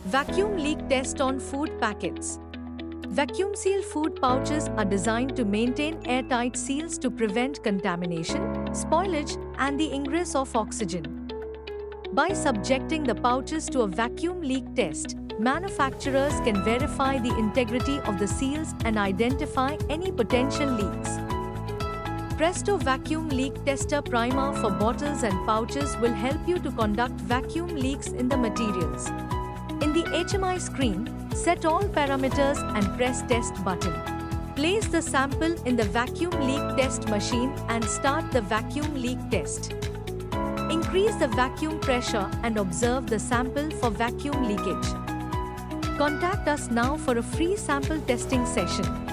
Vacuum leak test on food packets. Vacuum seal food pouches are designed to maintain airtight seals to prevent contamination, spoilage, and the ingress of oxygen. By subjecting the pouches to a vacuum leak test, manufacturers can verify the integrity of the seals and identify any potential leaks. Presto Vacuum Leak Tester Primer for bottles and pouches will help you to conduct vacuum leaks in the materials. In the HMI screen, set all parameters and press Test button. Place the sample in the vacuum leak test machine and start the vacuum leak test. Increase the vacuum pressure and observe the sample for vacuum leakage. Contact us now for a free sample testing session.